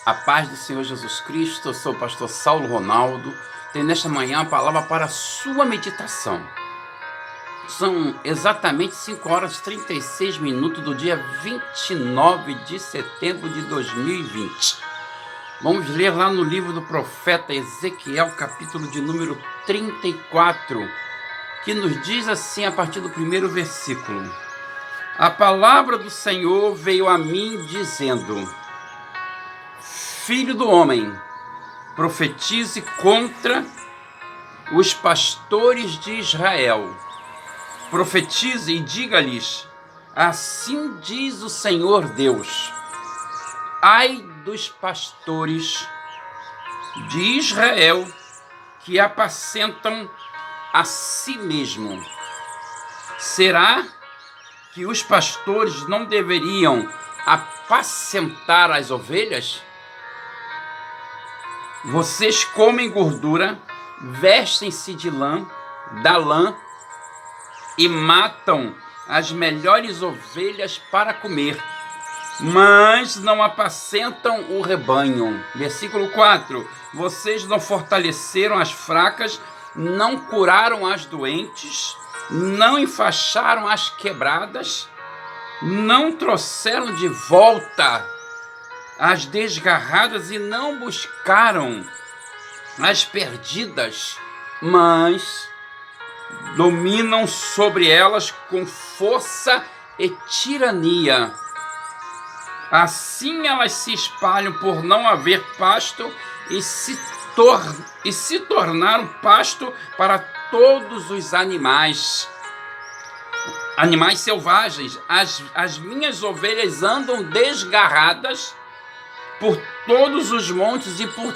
A paz do Senhor Jesus Cristo, eu sou o pastor Saulo Ronaldo. Tenho nesta manhã a palavra para a sua meditação. São exatamente 5 horas e 36 minutos do dia 29 de setembro de 2020. Vamos ler lá no livro do profeta Ezequiel, capítulo de número 34, que nos diz assim a partir do primeiro versículo. A palavra do Senhor veio a mim dizendo: Filho do homem, profetize contra os pastores de Israel. Profetize e diga-lhes: assim diz o Senhor Deus: ai dos pastores de Israel que apacentam a si mesmo. Será que os pastores não deveriam apacentar as ovelhas? Vocês comem gordura, vestem-se de da lã e matam as melhores ovelhas para comer, mas não apacentam o rebanho. Versículo 4. Vocês não fortaleceram as fracas, não curaram as doentes, não enfaixaram as quebradas, não trouxeram de volta as desgarradas e não buscaram as perdidas, mas dominam sobre elas com força e tirania. Assim elas se espalham por não haver pasto e se tornaram pasto para todos os animais selvagens. As minhas ovelhas andam desgarradas por todos os montes e por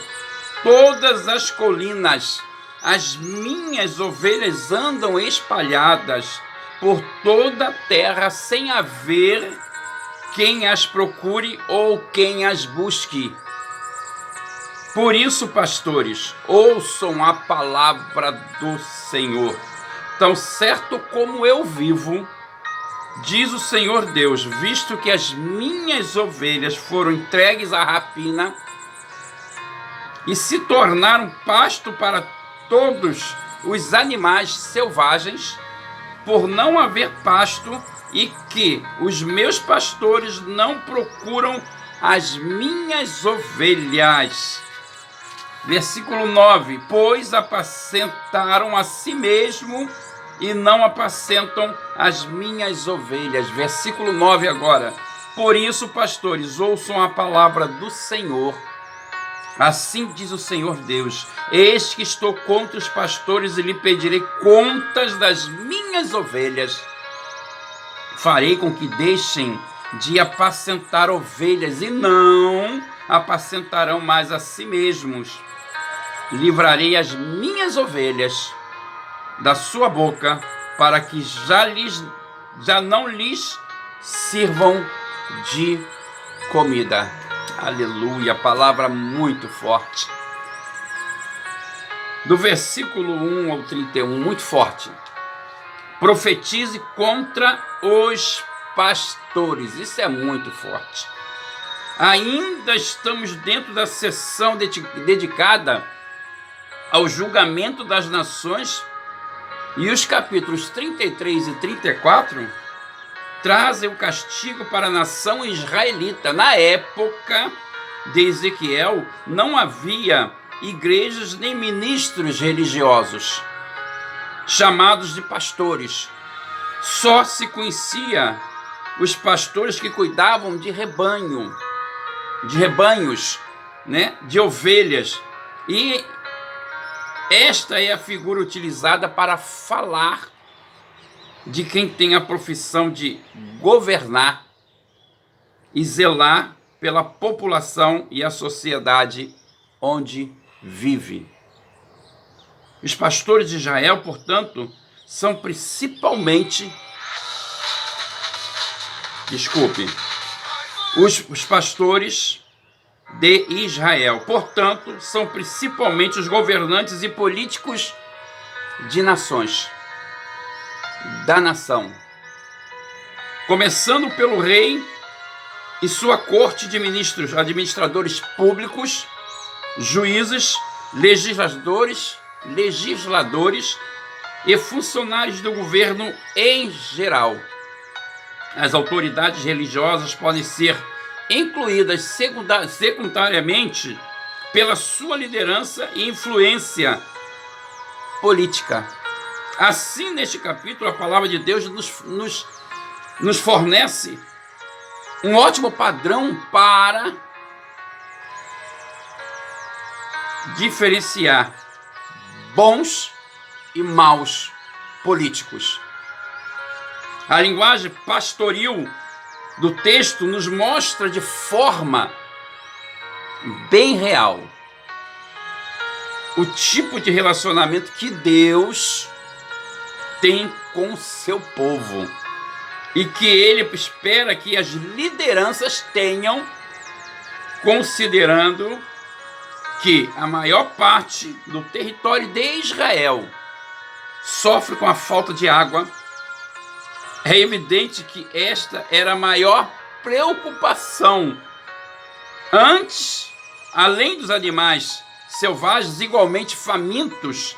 todas as colinas. As minhas ovelhas andam espalhadas por toda a terra, sem haver quem as procure ou quem as busque. Por isso, pastores, ouçam a palavra do Senhor. Tão certo como eu vivo, diz o Senhor Deus, visto que as minhas ovelhas foram entregues à rapina e se tornaram pasto para todos os animais selvagens, por não haver pasto, e que os meus pastores não procuram as minhas ovelhas. Versículo 9. Pois apacentaram a si mesmo e não apacentam as minhas ovelhas. Versículo 9 agora. Por isso, pastores, ouçam a palavra do Senhor. Assim diz o Senhor Deus: eis que estou contra os pastores e lhe pedirei contas das minhas ovelhas. Farei com que deixem de apacentar ovelhas e não apacentarão mais a si mesmos. Livrarei as minhas ovelhas da sua boca, para que já não lhes sirvam de comida. Aleluia, palavra muito forte. Do versículo 1 ao 31, muito forte. Profetize contra os pastores. Isso é muito forte. Ainda estamos dentro da sessão dedicada ao julgamento das nações, e os capítulos 33 e 34 trazem o castigo para a nação israelita. Na época de Ezequiel, não havia igrejas nem ministros religiosos chamados de pastores. Só se conhecia os pastores que cuidavam de rebanhos, né, de ovelhas. E esta é a figura utilizada para falar de quem tem a profissão de governar e zelar pela população e a sociedade onde vive. Os pastores de Israel, portanto, são principalmente... Os pastores de Israel, portanto, são principalmente os governantes e políticos de nações, da nação. Começando pelo rei e sua corte de ministros, administradores públicos, juízes, legisladores e funcionários do governo em geral. As autoridades religiosas podem ser incluídas secundariamente pela sua liderança e influência política. Assim, neste capítulo, a palavra de Deus nos fornece um ótimo padrão para diferenciar bons e maus políticos. A linguagem pastoril do texto nos mostra de forma bem real o tipo de relacionamento que Deus tem com o seu povo e que Ele espera que as lideranças tenham, considerando que a maior parte do território de Israel sofre com a falta de água. É evidente que esta era a maior preocupação. Antes, além dos animais selvagens igualmente famintos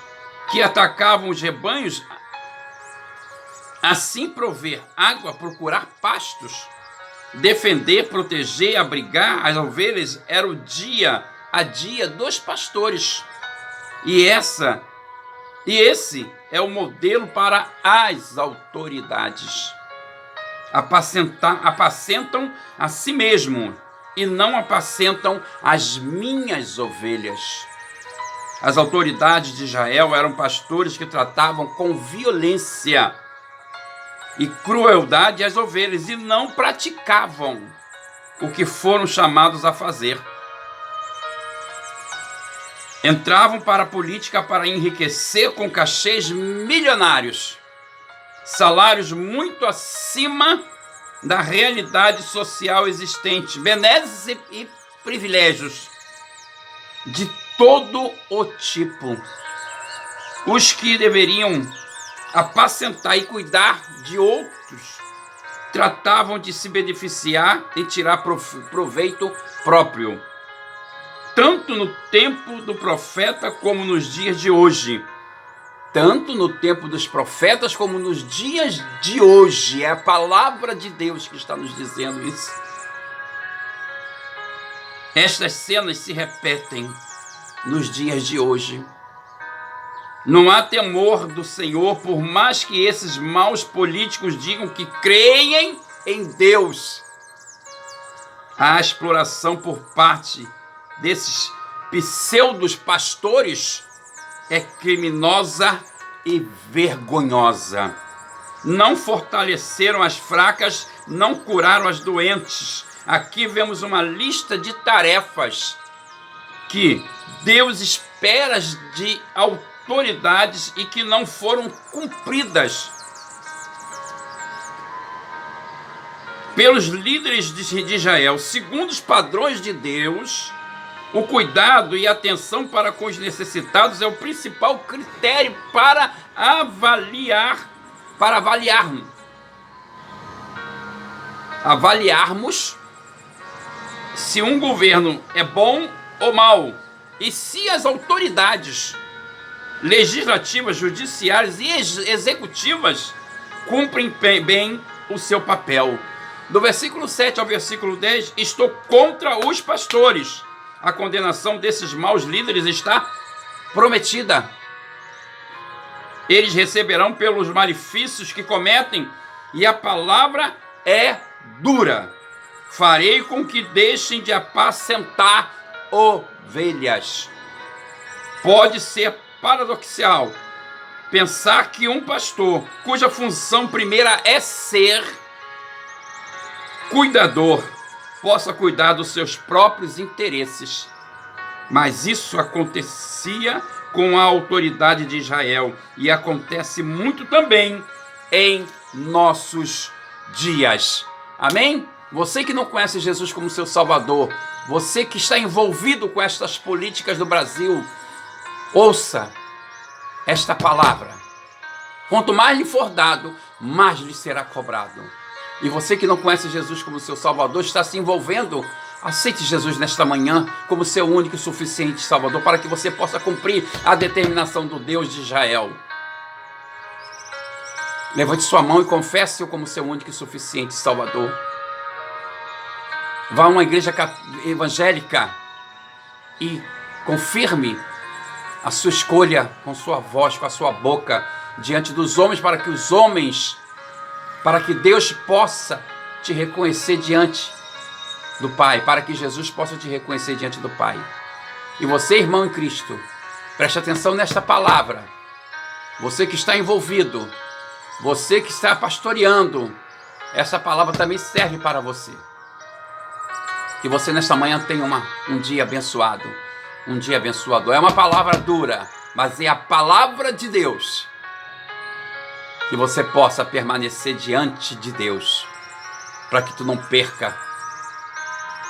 que atacavam os rebanhos, assim prover água, procurar pastos, defender, proteger, abrigar as ovelhas era o dia a dia dos pastores. E esse é o modelo para as autoridades. Apacentam a si mesmo e não apacentam as minhas ovelhas. As autoridades de Israel eram pastores que tratavam com violência e crueldade as ovelhas e não praticavam o que foram chamados a fazer. Entravam para a política para enriquecer com cachês milionários, salários muito acima da realidade social existente, benesses e privilégios de todo o tipo. Os que deveriam apacentar e cuidar de outros tratavam de se beneficiar e tirar proveito próprio. Tanto no tempo do profeta como nos dias de hoje. Tanto no tempo dos profetas como nos dias de hoje. É a palavra de Deus que está nos dizendo isso. Estas cenas se repetem nos dias de hoje. Não há temor do Senhor, por mais que esses maus políticos digam que creem em Deus. A exploração por parte desses pseudos pastores é criminosa e vergonhosa. Não fortaleceram as fracas, não curaram as doentes. Aqui vemos uma lista de tarefas que Deus espera de autoridades e que não foram cumpridas pelos líderes de Israel. Segundo os padrões de Deus, o cuidado e atenção para com os necessitados é o principal critério para avaliarmos se um governo é bom ou mau e se as autoridades legislativas, judiciárias e executivas cumprem bem o seu papel. Do versículo 7 ao versículo 10, estou contra os pastores. A condenação desses maus líderes está prometida. Eles receberão pelos malefícios que cometem, e a palavra é dura. Farei com que deixem de apacentar ovelhas. Pode ser paradoxal pensar que um pastor, cuja função primeira é ser cuidador, possa cuidar dos seus próprios interesses. Mas isso acontecia com a autoridade de Israel e acontece muito também em nossos dias. Amém? Você que não conhece Jesus como seu Salvador, você que está envolvido com estas políticas do Brasil, ouça esta palavra. Quanto mais lhe for dado, mais lhe será cobrado. E você que não conhece Jesus como seu Salvador, está se envolvendo, aceite Jesus nesta manhã como seu único e suficiente Salvador, para que você possa cumprir a determinação do Deus de Israel. Levante sua mão e confesse-o como seu único e suficiente Salvador. Vá a uma igreja evangélica e confirme a sua escolha com sua voz, com a sua boca, diante dos homens, para que Deus possa te reconhecer diante do Pai, para que Jesus possa te reconhecer diante do Pai. E você, irmão em Cristo, preste atenção nesta palavra. Você que está envolvido, você que está pastoreando, essa palavra também serve para você. Que você nesta manhã tenha um dia abençoado, um dia abençoador. É uma palavra dura, mas é a palavra de Deus. Que você possa permanecer diante de Deus, para que tu não perca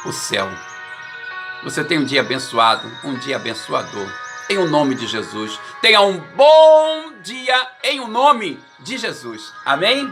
o céu. Você tem um dia abençoado, um dia abençoador, em o nome de Jesus. Tenha um bom dia em o nome de Jesus. Amém?